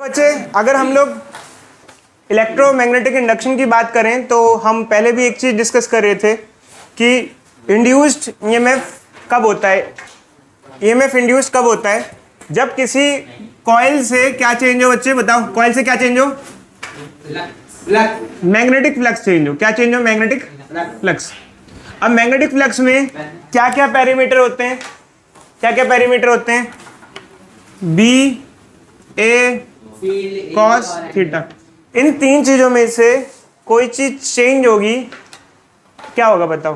बच्चे अगर हम लोग इलेक्ट्रोमैग्नेटिक इंडक्शन की बात करें तो हम पहले भी एक चीज़ डिस्कस कर रहे थे कि इंड्यूस्ड ईएमएफ कब होता है। ईएमएफ इंड्यूस्ड कब होता है? जब किसी कॉइल से क्या चेंज हो। बच्चे बताओ, कॉइल से क्या चेंज हो? मैग्नेटिक फ्लक्स चेंज हो। क्या चेंज हो? Magnetic flux. अब मैग्नेटिक फ्लक्स में क्या क्या पैरामीटर होते हैं? क्या क्या पैरामीटर होते हैं? बी, ए, कॉस, थीटा। इन तीन चीजों में से कोई चीज चेंज होगी, क्या होगा बताओ?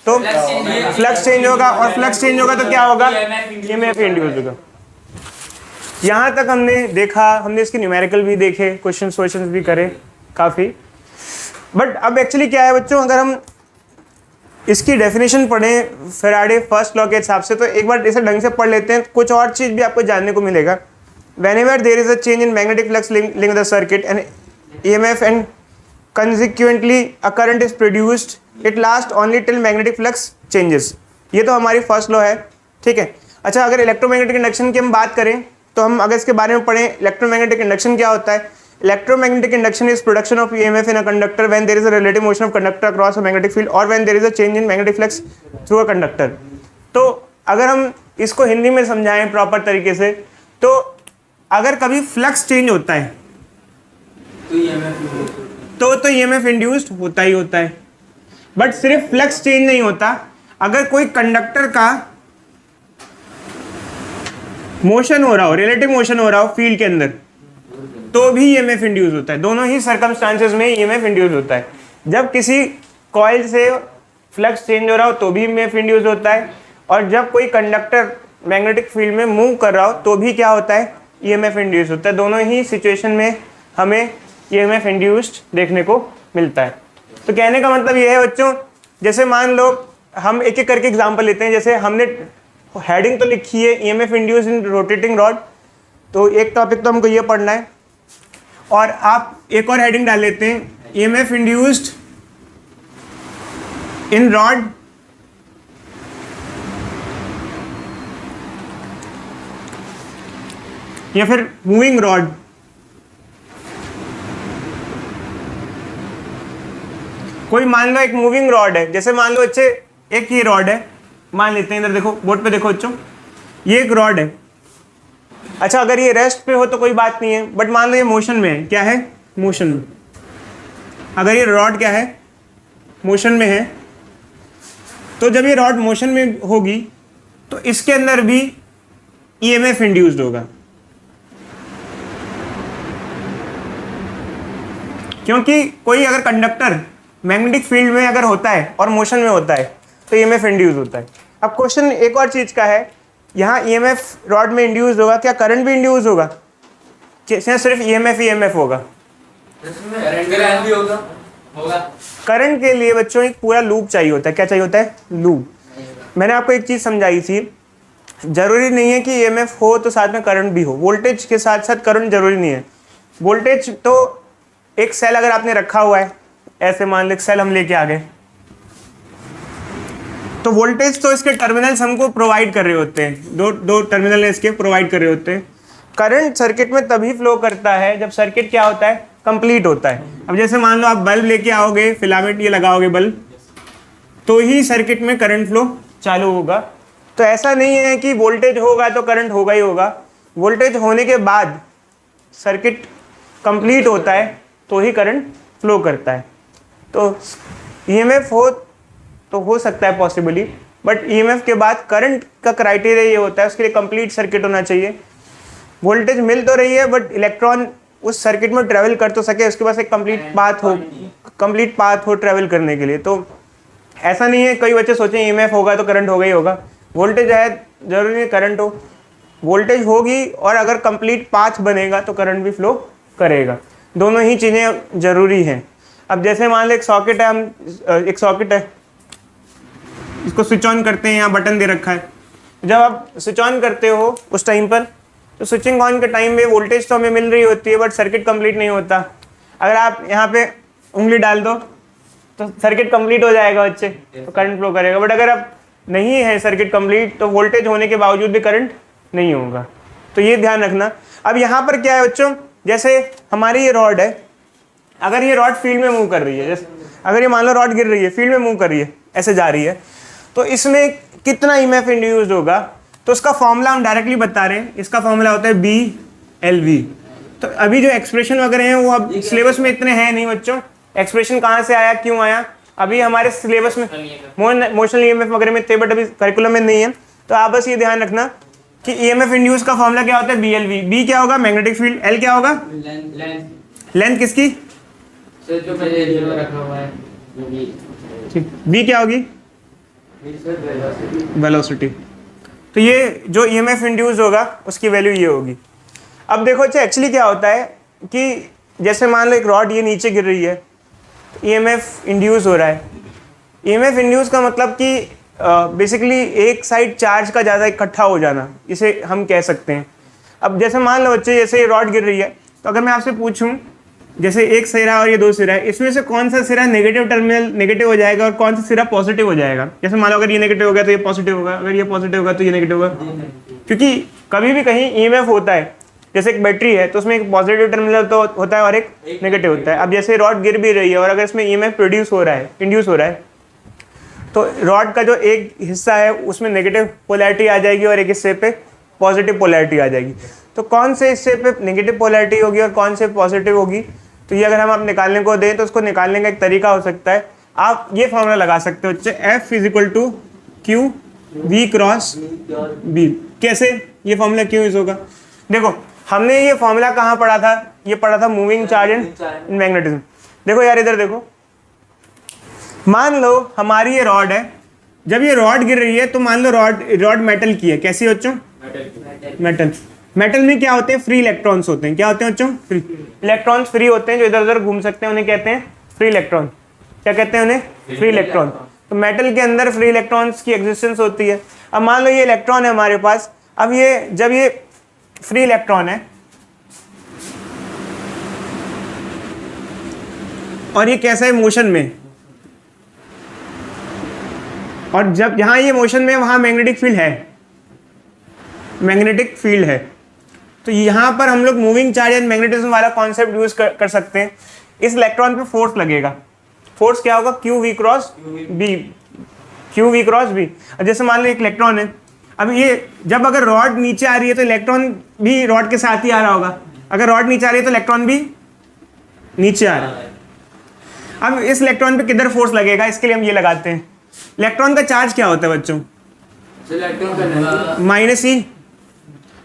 तो फ्लक्स चेंज होगा, और फ्लक्स चेंज होगा तो क्या होगा? ईएमएफ इंड्यूस होगा। यहां तक हमने देखा, हमने इसके न्यूमेरिकल भी देखे, क्वेश्चंस भी करे काफी। बट अब एक्चुअली क्या है बच्चों, अगर हम इसकी डेफिनेशन पढ़ें फैराडे फर्स्ट लॉ के हिसाब से, तो एक बार इसे ढंग से पढ़ लेते हैं, कुछ और चीज भी आपको जानने को मिलेगा। Whenever there is a change in magnetic flux link the circuit and EMF and consequently a current is produced, it lasts only till magnetic flux changes। ये तो हमारी फर्स्ट लॉ है, ठीक है। अच्छा, अगर इलेक्ट्रोमैग्नेटिक इंडक्शन की हम बात करें तो हम अगर इसके बारे में पढ़ें, इलेक्ट्रोमैग्नेटिक इंडक्शन क्या होता है? Electromagnetic induction is production of EMF in a conductor when there is a relative motion of conductor across a magnetic field or when there is a change in magnetic flux through a conductor। तो अगर हम इसको हिंदी में समझाएं proper तरीके से, तो अगर कभी फ्लक्स चेंज होता है तो ईएमएफ इंड्यूस्ड होता ही होता है। बट सिर्फ फ्लक्स चेंज नहीं होता, अगर कोई कंडक्टर का मोशन हो रहा हो, रिलेटिव मोशन हो रहा हो फील्ड के अंदर, तो भी ईएमएफ इंड्यूस होता है। दोनों ही सर्कमस्टांसेस में ईएमएफ इंड्यूस होता है। जब किसी कॉइल से फ्लक्स चेंज हो रहा हो तो भी ईएमएफ इंड्यूस होता है, और जब कोई कंडक्टर मैग्नेटिक फील्ड में मूव कर रहा हो तो भी क्या होता है? ईएमएफ इंड्यूस होता है। दोनों ही सिचुएशन में हमें ईएमएफ इंड्यूस्ड देखने को मिलता है। तो कहने का मतलब ये है बच्चों, जैसे मान लो हम एक एक करके एग्जांपल लेते हैं। जैसे हमने हेडिंग तो लिखी है EMF induced in rotating rod, तो एक टॉपिक तो हमको ये पढ़ना है, और आप एक और हेडिंग डाल लेते हैं ईएमएफ इंड्यूस्ड इन रॉड या फिर मूविंग रॉड। कोई मान लो एक मूविंग रॉड है, जैसे मान लो बच्चे एक ये रॉड है, मान लेते हैं, इधर देखो बोर्ड पे देखो बच्चों, ये एक रॉड है। अच्छा, अगर ये रेस्ट पे हो तो कोई बात नहीं है, बट मान लो ये मोशन में है। क्या है? मोशन में। अगर ये रॉड क्या है? मोशन में है, तो जब ये रॉड मोशन में होगी तो इसके अंदर भी ईएमएफ इंड्यूस्ड होगा, क्योंकि कोई अगर कंडक्टर मैग्नेटिक फील्ड में अगर होता है और मोशन में होता है तो ईएमएफ इंड्यूस होता है। अब क्वेश्चन एक और चीज का है, यहाँ ईएमएफ रॉड में इंड्यूस होगा, क्या करंट भी इंड्यूस होगा? सिर्फ ईएमएफ होगा? करंट भी होगा। करंट के लिए बच्चों एक पूरा लूप चाहिए होता है। क्या चाहिए होता है? लूप। मैंने आपको एक चीज समझाई थी, जरूरी नहीं है कि ईएमएफ हो तो साथ में करंट भी हो। वोल्टेज के साथ साथ करंट जरूरी नहीं है। वोल्टेज तो एक सेल अगर आपने रखा हुआ है, ऐसे मान लो सेल हम लेके आ गए, तो वोल्टेज तो इसके टर्मिनल्स हमको प्रोवाइड कर रहे होते हैं, दो टर्मिनल इसके प्रोवाइड कर रहे होते हैं। करंट सर्किट में तभी फ्लो करता है जब सर्किट क्या होता है? कंप्लीट होता है। अब जैसे मान लो आप बल्ब लेके आओगे, फिलामेंट ये लगाओगे बल्ब, तो ही सर्किट में करंट फ्लो चालू होगा। तो ऐसा नहीं है कि वोल्टेज होगा तो करंट होगा ही होगा। वोल्टेज होने के बाद सर्किट कंप्लीट होता है तो ही करंट फ्लो करता है। तो ईएमएफ हो तो हो सकता है पॉसिबली, बट ईएमएफ के बाद करंट का क्राइटेरिया ये होता है, उसके लिए कंप्लीट सर्किट होना चाहिए। वोल्टेज मिल तो रही है बट इलेक्ट्रॉन उस सर्किट में ट्रेवल कर तो सके, उसके पास एक कंप्लीट पाथ हो ट्रेवल करने के लिए। तो ऐसा नहीं है, कई बच्चे सोचें ईएमएफ होगा तो करंट होगा ही होगा। वोल्टेज है, जरूरी नहीं करंट हो। वोल्टेज होगी और अगर कंप्लीट पाथ बनेगा तो करंट भी फ्लो करेगा। दोनों ही चीज़ें जरूरी हैं। अब जैसे मान लो एक सॉकेट है, एक सॉकेट है, इसको स्विच ऑन करते हैं, यहाँ बटन दे रखा है। जब आप स्विच ऑन करते हो उस टाइम पर, तो स्विचिंग ऑन के टाइम में वोल्टेज तो हमें मिल रही होती है बट सर्किट कंप्लीट नहीं होता। अगर आप यहाँ पे उंगली डाल दो तो सर्किट कंप्लीट हो जाएगा बच्चे, तो करंट फ्लो करेगा। बट अगर आप नहीं है सर्किट कंप्लीट तो वोल्टेज होने के बावजूद भी करंट नहीं होगा। तो ये ध्यान रखना। अब यहाँ पर क्या है बच्चों, जैसे हमारी ये रॉड है, अगर ये रॉड फील्ड में मूव कर रही है, जैसे अगर ये मान लो रॉड गिर रही है, फील्ड में मूव कर रही है, ऐसे जा रही है, तो इसमें कितना ईएमएफ इंड्यूस्ड होगा, तो उसका फॉर्मूला हम डायरेक्टली बता रहे हैं। इसका फॉर्मूला होता है BLV। तो अभी जो एक्सप्रेशन वगैरह हैं वो अब सिलेबस में इतने हैं नहीं बच्चों, एक्सप्रेशन कहाँ से आया, क्यों आया, अभी हमारे सिलेबस में मोशनल ईएमएफ वगैरह में थे, बट अभी करिकुलम में नहीं है। तो आप बस ये ध्यान रखना कि ईएमएफ इंड्यूस का फॉर्मूला क्या होता है, BLV। बी क्या होगा, मैग्नेटिक फील्ड, एल क्या होगा, लेंथ किसकी, जो पहले जो रखा हुआ है, ठीक, बी क्या होगी, वेलोसिटी। तो ये जो ईएमएफ इंड्यूस होगा उसकी वैल्यू ये होगी। अब देखो अच्छा एक्चुअली क्या होता है कि जैसे मान लो एक रॉड ये नीचे गिर रही है, ईएमएफ इंड्यूस हो रहा है। ईएमएफ इंड्यूस का मतलब कि बेसिकली एक साइड चार्ज का ज़्यादा इकट्ठा हो जाना, इसे हम कह सकते हैं। अब जैसे मान लो बच्चे, जैसे ये रॉड गिर रही है, तो अगर मैं आपसे पूछूं जैसे एक सिरा और ये दो सिरा है, इसमें से कौन सा सिरा नेगेटिव टर्मिनल नेगेटिव हो जाएगा और कौन सा सिरा पॉजिटिव हो जाएगा। जैसे मान लो अगर ये नेगेटिव होगा तो ये पॉजिटिव होगा, अगर ये पॉजिटिव होगा तो ये नेगेटिव होगा, क्योंकि कभी भी कहीं ईएमएफ होता है, जैसे एक बैटरी है तो उसमें एक पॉजिटिव टर्मिनल तो होता है और एक नेगेटिव होता है। अब जैसे रॉड गिर भी रही है और अगर इसमें ईएमएफ प्रोड्यूस हो रहा है, इंड्यूस हो रहा है, तो रॉड का जो एक हिस्सा है उसमें नेगेटिव पोलैरिटी आ जाएगी और एक हिस्से पे पॉजिटिव पोलैरिटी आ जाएगी। तो कौन से हिस्से पे नेगेटिव पोलैरिटी होगी और कौन से पॉजिटिव होगी, तो ये अगर हम आप निकालने को दें तो उसको निकालने का एक तरीका हो सकता है, आप ये फॉर्मूला लगा सकते हो बच्चे, F = Q V cross B। कैसे ये फॉर्मूला क्यों यूज होगा, देखो हमने ये फॉर्मूला कहाँ पढ़ा था, ये पढ़ा था मूविंग चार्ज एंड मैग्नेटिज्म। देखो यार इधर देखो, मान लो हमारी ये रॉड है, जब ये रॉड गिर रही है तो मान लो रॉड मेटल की है, कैसी बच्चों, मेटल। मेटल में क्या होते हैं, फ्री इलेक्ट्रॉन्स होते हैं। क्या होते हैं बच्चों, फ्री इलेक्ट्रॉन्स, फ्री होते हैं, जो इधर उधर घूम सकते हैं, उन्हें कहते हैं फ्री इलेक्ट्रॉन। क्या कहते हैं उन्हें, फ्री इलेक्ट्रॉन। तो मेटल के अंदर फ्री इलेक्ट्रॉन्स की एग्जिस्टेंस होती है। अब मान लो ये इलेक्ट्रॉन है हमारे पास, अब ये जब ये फ्री इलेक्ट्रॉन है और ये कैसा है, मोशन में, और जब जहां ये मोशन में वहां मैग्नेटिक फील्ड है, मैग्नेटिक फील्ड है, तो यहाँ पर हम लोग मूविंग चार्ज एंड मैग्नेटिज्म वाला कॉन्सेप्ट यूज कर सकते हैं। इस इलेक्ट्रॉन पे फोर्स लगेगा, फोर्स क्या होगा, QV क्रॉस B। अब जैसे मान लो एक इलेक्ट्रॉन है, अब ये जब अगर रॉड नीचे आ रही है तो इलेक्ट्रॉन भी रॉड के साथ ही आ रहा होगा, अगर रॉड नीचे आ रही है तो इलेक्ट्रॉन भी नीचे आ रहा है। अब इस इलेक्ट्रॉन पे किधर फोर्स लगेगा, इसके लिए हम ये लगाते हैं। इलेक्ट्रॉन का चार्ज क्या होता है बच्चों, -E।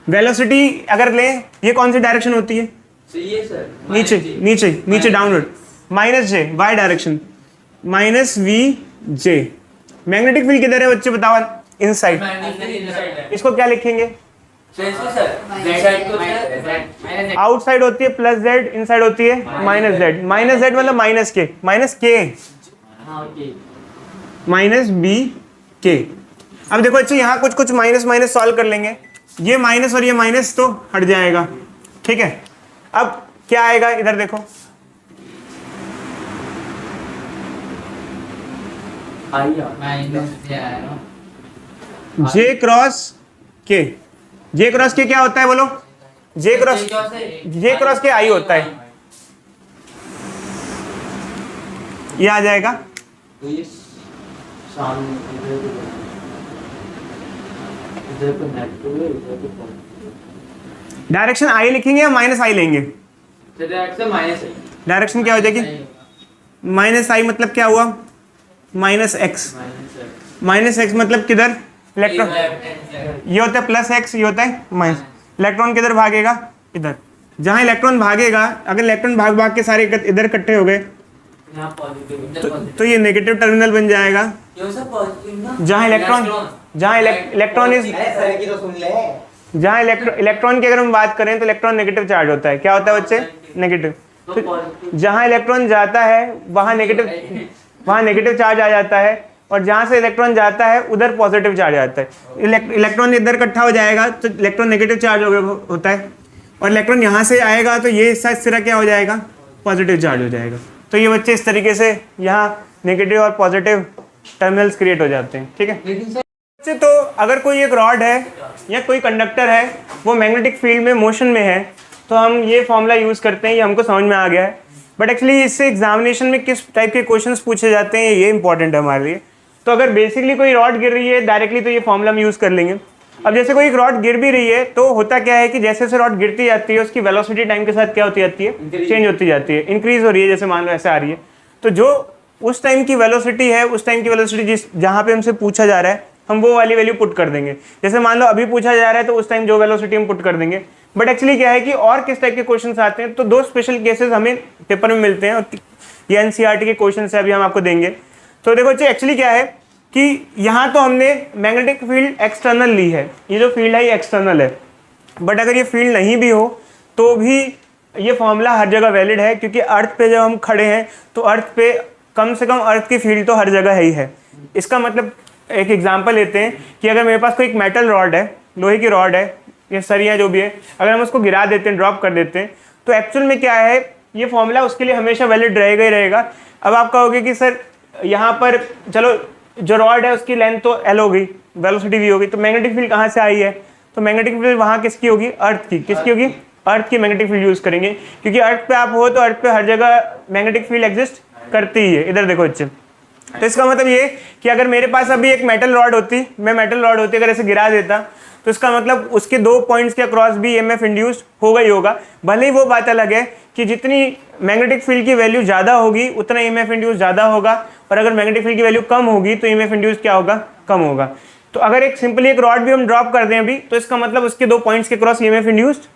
वेलोसिटी अगर लें, ये कौन सी डायरेक्शन होती है, नीचे नीचे नीचे downward, -J y direction, -VJ। Magnetic field किधर है बच्चे बताओ, इनसाइड। इसको क्या लिखेंगे, आउटसाइड होती है +Z, इनसाइड होती है -Z। -Z मतलब -K। अब देखो अच्छा यहाँ कुछ माइनस सॉल्व कर लेंगे, ये माइनस और ये माइनस तो हट जाएगा, ठीक है। अब क्या आएगा इधर देखो, J cross K। J cross K क्या होता है बोलो, J क्रॉस K I होता है, ये आ जाएगा। डायरेक्शन I लिखेंगे या -I लेंगे, डायरेक्शन क्या हो जाएगी, -I मतलब क्या हुआ, -X। -X मतलब किधर, इलेक्ट्रॉन, ये होता है +X, ये होता है माइनस। इलेक्ट्रॉन किधर भागेगा, इधर। जहां इलेक्ट्रॉन भागेगा, अगर इलेक्ट्रॉन भाग के सारे इधर इकट्ठे हो गए तो ये नेगेटिव टर्मिनल बन जाएगा। जहां इलेक्ट्रॉन की अगर हम बात करें तो इलेक्ट्रॉन नेगेटिव चार्ज होता है। क्या होता है बच्चे, नेगेटिव। तो जहां इलेक्ट्रॉन जाता है वहां नेगेटिव चार्ज आ जाता है, और जहां से इलेक्ट्रॉन जाता है उधर पॉजिटिव चार्ज आता है। इलेक्ट्रॉन इधर इकट्ठा हो जाएगा तो इलेक्ट्रॉन नेगेटिव चार्ज होता है, और इलेक्ट्रॉन यहाँ से आएगा तो ये सिरा क्या हो जाएगा, पॉजिटिव चार्ज हो जाएगा। तो ये बच्चे इस तरीके से यहाँ नेगेटिव और पॉजिटिव टर्मिनल्स क्रिएट हो जाते हैं, ठीक है। तो अगर कोई एक रॉड है या कोई कंडक्टर है वो मैग्नेटिक फील्ड में मोशन में है तो हम ये फॉर्मूला यूज़ करते हैं, ये हमको समझ में आ गया है। बट एक्चुअली इससे एग्जामिनेशन में किस टाइप के क्वेश्चंस पूछे जाते हैं ये इंपॉर्टेंट है हमारे लिए। तो अगर बेसिकली कोई रॉड गिर रही है डायरेक्टली तो ये फॉर्मूला हम यूज़ कर लेंगे। अब जैसे कोई एक रॉड गिर भी रही है तो होता क्या है कि जैसे जैसे रॉड गिरती जाती है उसकी वेलोसिटी टाइम के साथ क्या होती जाती है, चेंज होती जाती है, इंक्रीज हो रही है, जैसे मान लो ऐसे आ रही है। तो जो उस टाइम की वेलोसिटी है, उस टाइम की वेलोसिटी जिस जहाँ पे हमसे पूछा जा रहा है हम वो वाली वैल्यू पुट कर देंगे। जैसे मान लो अभी पूछा जा रहा है तो उस टाइम जो वेलोसिटी हम पुट कर देंगे। बट एक्चुअली क्या है कि और किस टाइप के क्वेश्चन आते हैं तो दो स्पेशल केसेस हमें पेपर में मिलते हैं और ये एनसीईआरटी के क्वेश्चन है, अभी हम आपको देंगे। तो देखो एक्चुअली क्या है कि यहाँ तो हमने मैग्नेटिक फील्ड एक्सटर्नल ली है, ये जो फील्ड है ये एक्सटर्नल है। बट अगर ये फील्ड नहीं भी हो तो भी ये फॉर्मूला हर जगह वैलिड है, क्योंकि अर्थ पे जब हम खड़े हैं तो अर्थ पे कम से कम अर्थ की फील्ड तो हर जगह ही है। इसका मतलब एक एग्जांपल लेते हैं कि अगर मेरे पास कोई एक मेटल रॉड है, लोहे की रॉड है या सरिया जो भी है, अगर हम उसको गिरा देते हैं, ड्रॉप कर देते हैं, तो एक्चुअल में क्या है ये फॉर्मूला उसके लिए हमेशा वैलिड रहेगा ही रहेगा। अब आप कहोगे कि सर यहाँ पर चलो जो रॉड है उसकी लेंथ तो एल हो गई, वेलोसिटी वी होगी, तो मैग्नेटिक फील्ड कहाँ से आई है? तो मैग्नेटिक फील्ड वहाँ किसकी होगी? अर्थ की। किसकी होगी? अर्थ की मैग्नेटिक फील्ड यूज़ करेंगे, क्योंकि अर्थ पे आप हो तो अर्थ पे हर जगह मैग्नेटिक फील्ड एग्जिस्ट करती ही है। इधर देखो अच्छे, तो इसका मतलब ये कि अगर मेरे पास अभी एक मेटल रॉड होती, अगर ऐसे गिरा देता तो इसका मतलब उसके दो पॉइंट्स के अक्रॉस भी ईएमएफ इंड्यूस्ड होगा ही होगा। भले ही वो बात अलग है कि जितनी मैग्नेटिक फील्ड की वैल्यू ज़्यादा होगी उतना ईएमएफ इंड्यूस ज़्यादा होगा, और अगर मैग्नेटिक फील्ड की वैल्यू कम होगी तो ईएमएफ इंड्यूस क्या होगा? कम होगा। तो अगर एक सिंपली एक रॉड भी हम ड्रॉप कर दें अभी तो इसका मतलब उसके दो पॉइंट्स के क्रॉस ईएमएफ इंड्यूस्ड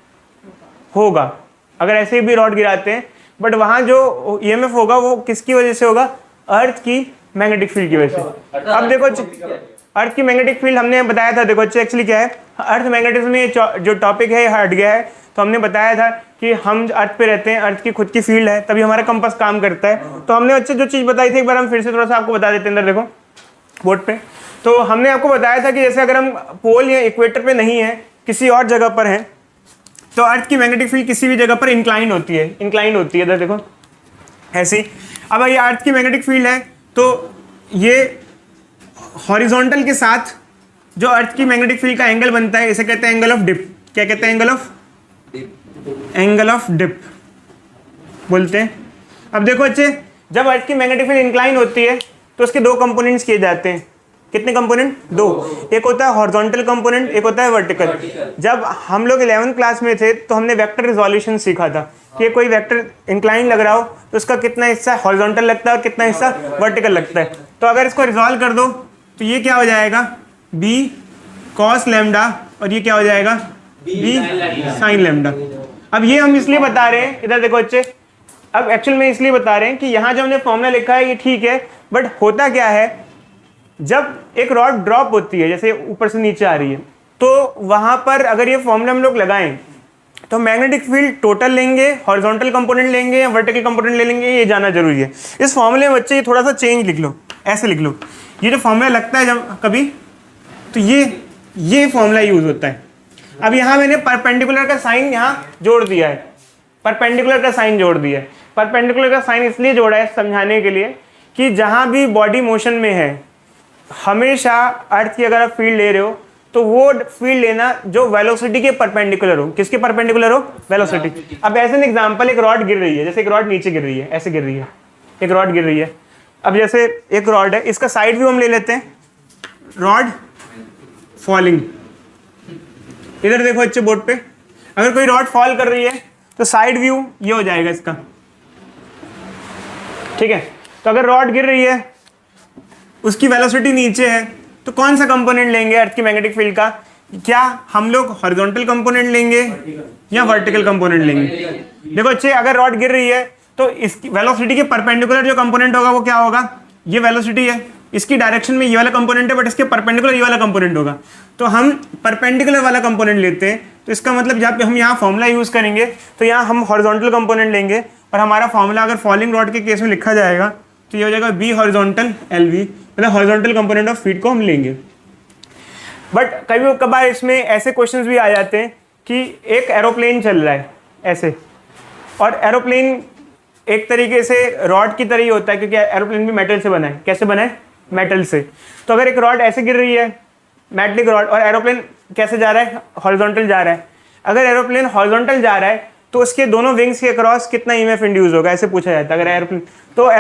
होगा, अगर ऐसे ही भी रॉड गिराते हैं। बट वहाँ जो ईएमएफ होगा वो किसकी वजह से होगा? अर्थ की मैग्नेटिक फील्ड की वजह से। अब देखो अर्थ की मैग्नेटिक फील्ड हमने बताया था, देखो एक्चुअली क्या है, अर्थ मैग्नेटिज्म में जो टॉपिक है हट गया है। तो हमने बताया था कि हम अर्थ पे रहते हैं, अर्थ की खुद की फील्ड है, तभी हमारा कंपास काम करता है। तो हमने अच्छे जो चीज़ बताई थी एक बार हम फिर से थोड़ा सा आपको बता देते हैं। अंदर देखो बोर्ड पे, तो हमने आपको बताया था कि जैसे अगर हम पोल या इक्वेटर पे नहीं है, किसी और जगह पर हैं, तो अर्थ की मैग्नेटिक फील्ड किसी भी जगह पर इंक्लाइन होती है, इधर देखो ऐसी। अब ये अर्थ की मैग्नेटिक फील्ड है तो ये हॉरिजॉन्टल के साथ जो अर्थ की मैग्नेटिक फील्ड का एंगल बनता है इसे कहते हैं एंगल ऑफ डिप। क्या कहते हैं? एंगल ऑफ डिप बोलते हैं। अब देखो अच्छे, जब अर्थ की मैग्नेटिक फील्ड इंक्लाइन होती है तो उसके दो कंपोनेंट्स किए जाते हैं। कितने कंपोनेंट? दो। एक होता है हॉरिजॉन्टल कंपोनेंट, एक होता है वर्टिकल। जब हम लोग 11th क्लास में थे तो हमने वेक्टर रिजोल्यूशन सीखा था कि कोई वेक्टर इंक्लाइन लग रहा हो तो उसका कितना हिस्सा हॉरिजॉन्टल लगता है और कितना हिस्सा वर्टिकल लगता है। तो अगर इसको रिजॉल्व कर दो तो ये क्या हो जाएगा? b cos लैम्डा, और ये क्या हो जाएगा? b sin lambda. अब ये हम इसलिए बता रहे हैं, इधर देखो अच्छे, अब एक्चुअल में इसलिए बता रहे हैं कि यहाँ जो हमने फॉर्मूला लिखा है ये ठीक है, बट होता क्या है जब एक रॉड ड्रॉप होती है, जैसे ऊपर से नीचे आ रही है, तो वहाँ पर अगर ये फॉर्मूला हम लोग लगाएं तो मैग्नेटिक फील्ड टोटल लेंगे, हॉरिजॉन्टल कंपोनेंट लेंगे या वर्टिकल कंपोनेंट ले लेंगे, ये जाना जरूरी है। इस फॉर्मूले में बच्चे ये थोड़ा सा चेंज लिख लो, ऐसे लिख लो। ये जो फॉर्मूला लगता है जब कभी, तो ये फॉर्मूला यूज होता है। अब यहाँ मैंने परपेंडिकुलर का साइन यहाँ जोड़ दिया है, परपेंडिकुलर का साइन जोड़ दिया है। परपेंडिकुलर का साइन इसलिए जोड़ा है समझाने के लिए कि जहाँ भी बॉडी मोशन में है हमेशा अर्थ की अगर आप फील्ड ले रहे हो तो वो फील्ड लेना जो वेलोसिटी के परपेंडिकुलर हो। किसके परपेंडिकुलर हो? वेलोसिटी। अब ऐसे एन एग्जांपल, एक रॉड गिर रही है, जैसे एक रॉड नीचे गिर रही है, ऐसे गिर रही है, एक रॉड गिर रही है। अब जैसे एक रॉड है, इसका साइड व्यू हम ले लेते हैं, रॉड फॉलिंग। इधर देखो अच्छे बोर्ड पे, अगर कोई रॉड फॉल कर रही है तो साइड व्यू ये हो जाएगा इसका, ठीक है। तो अगर रॉड गिर रही है, उसकी वेलोसिटी नीचे है, तो कौन सा कंपोनेंट लेंगे अर्थ की मैग्नेटिक फील्ड का? क्या हम लोग हॉरिजॉन्टल कंपोनेंट लेंगे या वर्टिकल कंपोनेंट लेंगे? देखो अच्छे, अगर रॉड गिर रही है तो इसकी वेलोसिटी के परपेंडिकुलर जो कंपोनेंट होगा वो क्या होगा? ये वेलोसिटी है, इसकी डायरेक्शन में ये वाला कंपोनेंट है, बट इसके परपेंडिकुलर ये वाला कंपोनेंट होगा। तो हम परपेंडिकुलर वाला कंपोनेंट लेते हैं, तो इसका मतलब जब हम यहाँ फॉर्मूला यूज़ करेंगे तो यहाँ हम हॉरिजॉन्टल कंपोनेंट लेंगे, और हमारा फॉर्मूला अगर फॉलिंग रॉड के केस में लिखा जाएगा तो ये हो जाएगा बी हॉरिजॉन्टल एल वी, मतलब हॉरिजॉन्टल कंपोनेंट ऑफ फीड को हम लेंगे। बट कभी कभार इसमें ऐसे क्वेश्चंस भी आ जाते हैं कि एक एरोप्लेन चल रहा है ऐसे, और एरोप्लेन एक तरीके से रॉड की तरह ही होता है, क्योंकि एरोप्लेन भी मेटल से बना है। कैसे बना है? मेटल से। तो अगर एक रॉड ऐसे गिर रही है मेटलिक रॉड, और एरोप्लेन कैसे जा रहा है, हॉरिजॉन्टल जा रहा है। अगर एरोप्लेन हॉरिजॉन्टल जा रहा है तो उसके दोनों विंग्स के क्रॉस कितना ईएमएफ इंड्यूस होगा, ऐसे पूछा जाता है। अगर एरोप्लेन, तो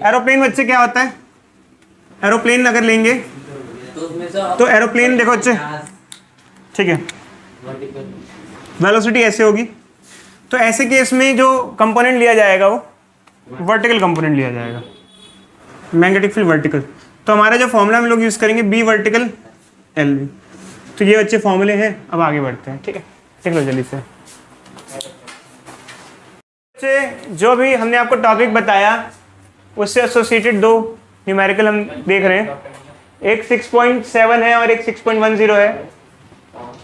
एरोप्लेन बच्चे क्या होता है, एरोप्लेन अगर लेंगे तो एरोप्लेन देखो बच्चे, ठीक है, वेलोसिटी ऐसे होगी, तो ऐसे केस में जो कंपोनेंट लिया जाएगा वो वर्टिकल कंपोनेंट लिया जाएगा, मैग्नेटिक फील्ड वर्टिकल। तो हमारा जो फॉर्मूला हम लोग यूज़ करेंगे बी वर्टिकल एल वी। तो ये बच्चे फॉर्मूले हैं, अब आगे बढ़ते हैं, ठीक है, देख लो जल्दी से। बच्चे जो भी हमने आपको टॉपिक बताया उससे एसोसिएटेड दो न्यूमेरिकल हम देख रहे हैं, एक 6.7 है और एक 6.10 है।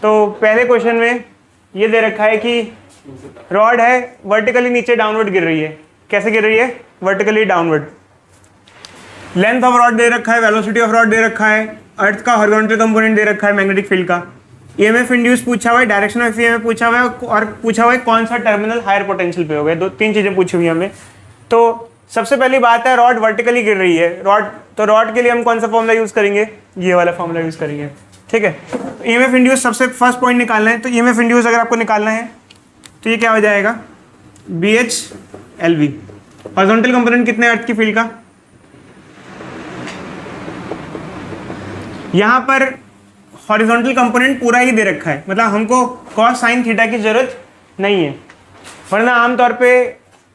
तो पहले क्वेश्चन में ये दे रखा है कि रॉड है वर्टिकली नीचे डाउनवर्ड गिर रही है। कैसे गिर रही है, vertically downward. Length of rod दे रखा है, वेलोसिटी ऑफ रॉड दे रखा है, अर्थ का हॉरिजॉन्टल कंपोनेंट दे रखा है, मैग्नेटिक फील्ड का, ईएमएफ इंड्यूस पूछा हुआ है, डायरेक्शन ऑफ ईएमएफ पूछा हुआ है, और पूछा हुआ है कौन सा टर्मिनल हायर पोटेंशियल पे होगा। 2-3 चीजें पूछी हुई हमें। तो सबसे पहली बात है रॉड वर्टिकली गिर रही है, रॉड, तो रॉड के लिए हम कौन सा फॉर्मूला यूज करेंगे, ये वाला फॉर्मूला यूज करेंगे, ठीक है। ईएमएफ इंड्यूस सबसे फर्स्ट पॉइंट निकालना है, तो ईएमएफ इंड्यूस अगर आपको निकालना है तो ये क्या हो जाएगा, B H L V. Horizontal component कितने अर्थ की फील्ड का, यहाँ पर हॉरिजॉन्टल कंपोनेंट पूरा ही दे रखा है, मतलब हमको कॉस साइन थीटा की जरूरत नहीं है, वरना आमतौर पे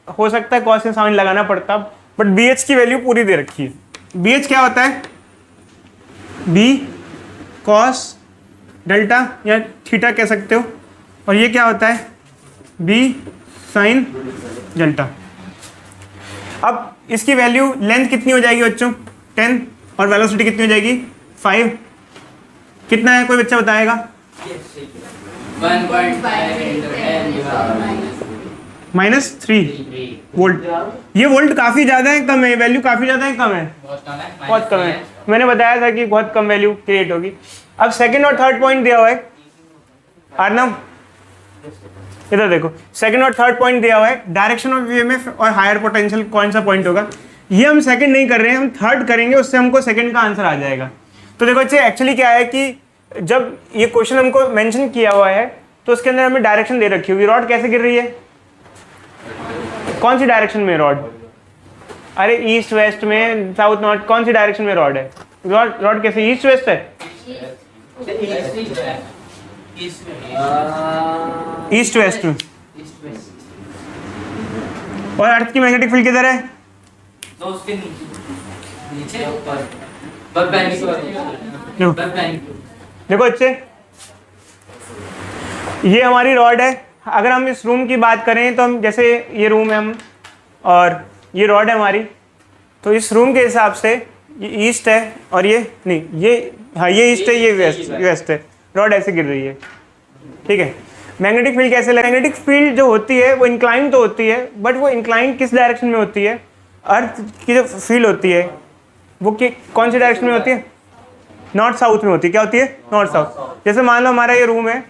हो सकता है कॉस साइन लगाना पड़ता, बट बी एच की वैल्यू पूरी दे रखी है। बी एच क्या होता है, बी कॉस डेल्टा या थीटा कह सकते हो, और ये क्या होता है, बी साइन डेल्टा। अब इसकी वैल्यू लेंथ कितनी हो जाएगी बच्चों, 10, और वेलोसिटी कितनी हो जाएगी 5। कितना है, कोई बच्चा बताएगा, -3 वोल्ट। ये वोल्ट काफी ज्यादा है कम है, वैल्यू काफी ज्यादा है कम है, बहुत कम है। मैंने बताया था कि बहुत कम वैल्यू क्रिएट होगी। अब सेकंड और थर्ड पॉइंट दिया हुआ है आर्नव, इधर देखो, सेकंड और थर्ड पॉइंट दिया हुआ है, डायरेक्शन ऑफ ईएमएफ और हायर पोटेंशियल कौन सा पॉइंट होगा। ये हम सेकंड नहीं कर रहे हैं, हम थर्ड करेंगे, उससे हमको सेकंड का आंसर आ जाएगा। तो देखो बच्चे एक्चुअली क्या है कि जब ये क्वेश्चन हमको मेंशन किया हुआ है तो उसके अंदर हमें डायरेक्शन दे रखी होगी, रॉड कैसे गिर रही है, कौन सी डायरेक्शन में रॉड, अरे ईस्ट वेस्ट में, साउथ नॉर्थ, कौन सी डायरेक्शन में रॉड है, रॉड कैसे ईस्ट वेस्ट है, ईस्ट वेस्ट में। और अर्थ की मैग्नेटिक फील्ड किधर है, तो उसके नीचे ऊपर देखो अच्छे, ये हमारी रॉड है। अगर हम इस रूम की बात करें तो हम, जैसे ये रूम है हम और ये रॉड है हमारी, तो इस रूम के हिसाब से ये ईस्ट है और ये नहीं, ये हाँ ये ईस्ट है, ये वेस्ट है, रॉड ऐसे गिर रही है, ठीक है। मैग्नेटिक फील्ड कैसे लगे, मैग्नेटिक फील्ड जो होती है वो इंक्लाइन तो होती है, बट वो इंक्लाइन किस डायरेक्शन में होती है, अर्थ की जो फील्ड होती है वो कौन सी डायरेक्शन में होती है, नॉर्थ साउथ में होती है। क्या होती है, नॉर्थ साउथ। जैसे मान लो हमारा ये रूम है,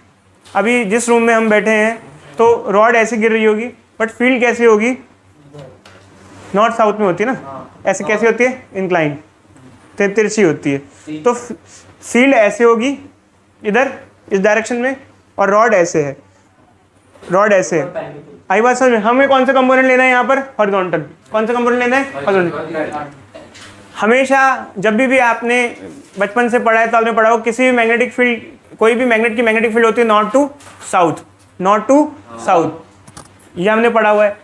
अभी जिस रूम में हम बैठे हैं तो रॉड ऐसे गिर रही होगी, बट फील्ड कैसी होगी, नॉर्थ साउथ में होती है ना, ऐसे कैसी होती है, इंक्लाइन, तिरछी होती है। तो फील्ड ऐसे होगी इधर इस डायरेक्शन में, और रॉड ऐसे है, रॉड ऐसे है। आई बात समझ में, हमें कौन सा कंपोनेंट लेना है यहाँ पर, हॉरिजॉन्टल। कौन सा कंपोनेंट लेना है, हॉरिजॉन्टल। हमेशा जब भी आपने बचपन से पढ़ा है तो आपने पढ़ा हो किसी भी मैग्नेटिक फील्ड, कोई भी मैग्नेट की मैग्नेटिक फील्ड होती है north to south, north to south, ये हमने पढ़ा हुआ है।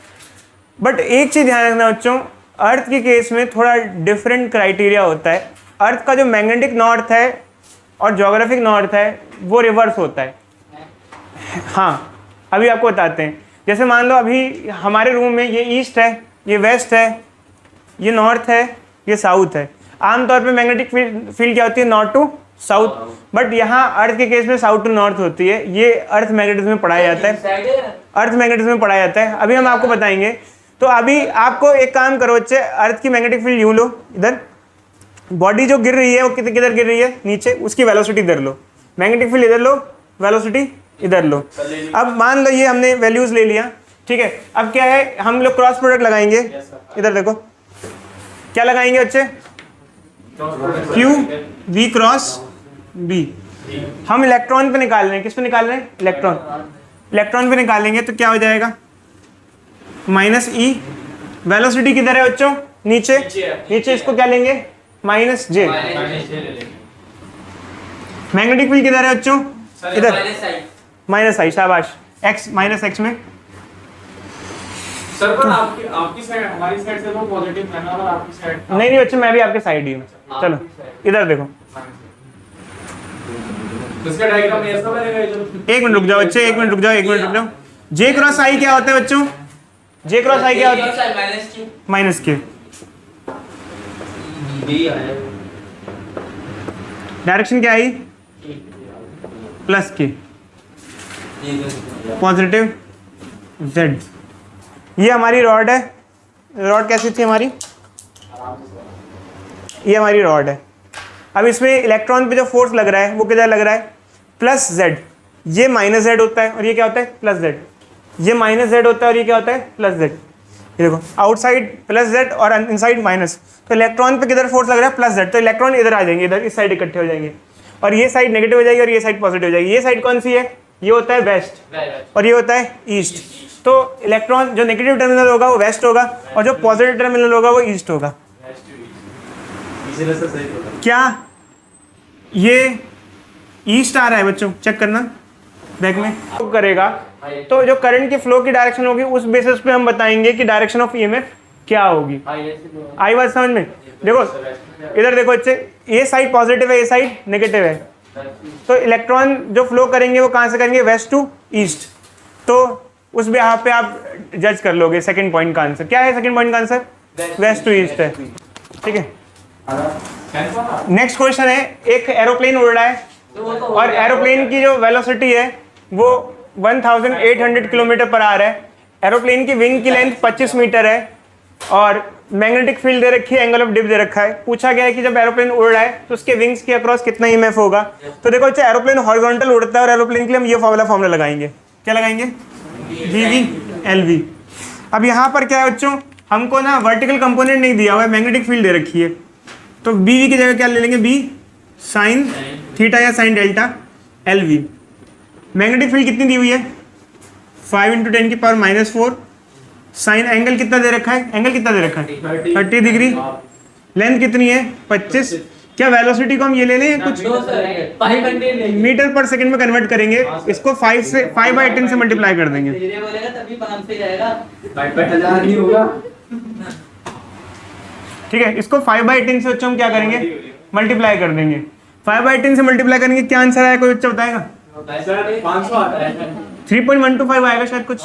बट एक चीज ध्यान रखना बच्चों, अर्थ के केस में थोड़ा डिफरेंट क्राइटेरिया होता है। अर्थ का जो मैग्नेटिक नॉर्थ है और ज्योग्राफिक नॉर्थ है वो रिवर्स होता है। हाँ अभी आपको बताते हैं। जैसे मान लो अभी हमारे रूम में ये ईस्ट है, ये वेस्ट है, ये नॉर्थ है, ये साउथ है। आमतौर पे मैग्नेटिक फील्ड क्या होती है, नॉर्थ टू साउथ, बट यहाँ अर्थ के केस में साउथ टू नॉर्थ होती है। ये अर्थ मैग्नेटिज्म में पढ़ाया जाता है, अर्थ मैग्नेटिज्म में पढ़ाया जाता है। अभी हम आपको बताएंगे। तो अभी आपको एक काम करो बच्चे, अर्थ की मैग्नेटिक फील्ड यूं लो, इधर बॉडी जो गिर रही है वो किधर गिर रही है, नीचे, उसकी वेलोसिटी इधर लो, मैग्नेटिक फील्ड इधर लो, वेलोसिटी इधर लो। अब मान लो ये हमने वैल्यूज ले लिया, ठीक है। अब क्या है, हम लोग क्रॉस प्रोडक्ट लगाएंगे। इधर देखो क्या लगाएंगे बच्चे, क्यू वी क्रॉस बी। हम इलेक्ट्रॉन पे निकाल रहे हैं, किस पे निकाल रहे हैं? इलेक्ट्रॉन। इलेक्ट्रॉन पे निकालेंगे तो क्या हो जाएगा? माइनस ई। वेलोसिटी किधर है बच्चों? नीचे। नीचे इसको क्या लेंगे? माइनस जे। मैग्नेटिक फील्ड किधर है बच्चों? इधर माइनस आई। शाबाश। एक्स माइनस एक्स में सर पर आपकी साइड हमारी साइड से तो पॉजिटिव है ना, और आपकी साइड नहीं नहीं बच्चों, मैं भी आपके साइड ही हूँ। चलो इधर देखो, इसका डायग्राम ऐसा बनेगा ये जो। एक मिनट रुक जाओ बच्चे, एक मिनट रुक जाओ, एक मिनट रुक जाओ। जे क्रॉस आई क्या होता है बच्चों? जे क्रॉस आई क्या होता है? माइनस के। डायरेक्शन क्या आई? प्लस के। Positive Z. ये हमारी रॉड है। रॉड कैसी थी हमारी? ये हमारी रॉड है। अब इसमें इलेक्ट्रॉन पे जो फोर्स लग रहा है वो किधर लग रहा है? Plus Z. ये माइनस जेड होता है और ये क्या होता है? Plus Z. ये माइनस जेड होता है और ये क्या होता है? Plus Z. ये देखो, आउटसाइड प्लस जेड और इनसाइड माइनस। तो इलेक्ट्रॉन पे किधर फोर्स लग रहा है? Plus Z. तो इलेक्ट्रॉन इधर आ जाएंगे, इधर इस साइड इकट्ठे हो जाएंगे, और ये साइड नेगेटिव हो जाएगी और ये साइड पॉजिटिव हो जाएगी। ये साइड कौन सी है? ये होता है वेस्ट और ये होता है ईस्ट। तो इलेक्ट्रॉन जो नेगेटिव टर्मिनल होगा वो वेस्ट होगा और जो पॉजिटिव टर्मिनल होगा वो ईस्ट होगा। क्या ये ईस्ट आ रहा है बच्चों? चेक करना बैक में। तो करेगा तो जो करंट की फ्लो की डायरेक्शन होगी उस बेसिस पे हम बताएंगे कि डायरेक्शन ऑफ ईएमएफ क्या होगी। आई बात समझ में? देखो इधर देखो बच्चे, ये साइड पॉजिटिव है, ये साइड नेगेटिव है। तो इलेक्ट्रॉन जो फ्लो करेंगे वो कहाँ से करेंगे? West to east. तो उस बिहाफ पे आप जज कर लोगे। सेकंड पॉइंट का आंसर क्या है? सेकंड पॉइंट का आंसर वेस्ट टू ईस्ट है। ठीक है, नेक्स्ट क्वेश्चन है। एक एरोप्लेन उड़ रहा है और एरोप्लेन की जो वेलोसिटी है वो 1800 किलोमीटर पर आवर है। एरोप्लेन की विंग की लेंथ 25 मीटर है और मैग्नेटिक फील्ड दे रखी है, एंगल ऑफ डिप दे रखा है। पूछा गया है कि जब एरोप्लेन उड़ रहा है तो उसके विंग्स के अक्रॉस कितना ईएमएफ होगा। तो देखो अच्छा, एरोप्लेन हॉरिजॉन्टल उड़ता है और एरोप्लेन के लिए हम ये फॉर्मूला लगाएंगे। क्या लगाएंगे? V L V. अब यहाँ पर क्या है बच्चों, हमको ना वर्टिकल कंपोनेंट नहीं दिया हुआ है, मैग्नेटिक फील्ड दे रखी है। तो बी वी की जगह क्या ले लेंगे? बी साइन थीटा या sine delta L V. Magnetic field कितनी दी हुई है? 5 × 10⁻⁴। साइन एंगल कितना दे रखा है? एंगल कितना दे रखा है? 30 डिग्री। लेंथ कितनी है? 25। क्या वेलोसिटी को हम ये ले लें कुछ मीटर पर सेकंड में कन्वर्ट करेंगे? इसको 5/10 से मल्टीप्लाई कर देंगे। ठीक है, इसको 5/10 से बच्चों हम क्या करेंगे? मल्टीप्लाई कर देंगे। 5/10 से मल्टीप्लाई करेंगे, क्या आंसर आया? कोई बच्चा बताएगा? 3.125 आएगा शायद कुछ।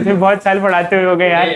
बहुत साल पढ़ाते हुए हो गए यार।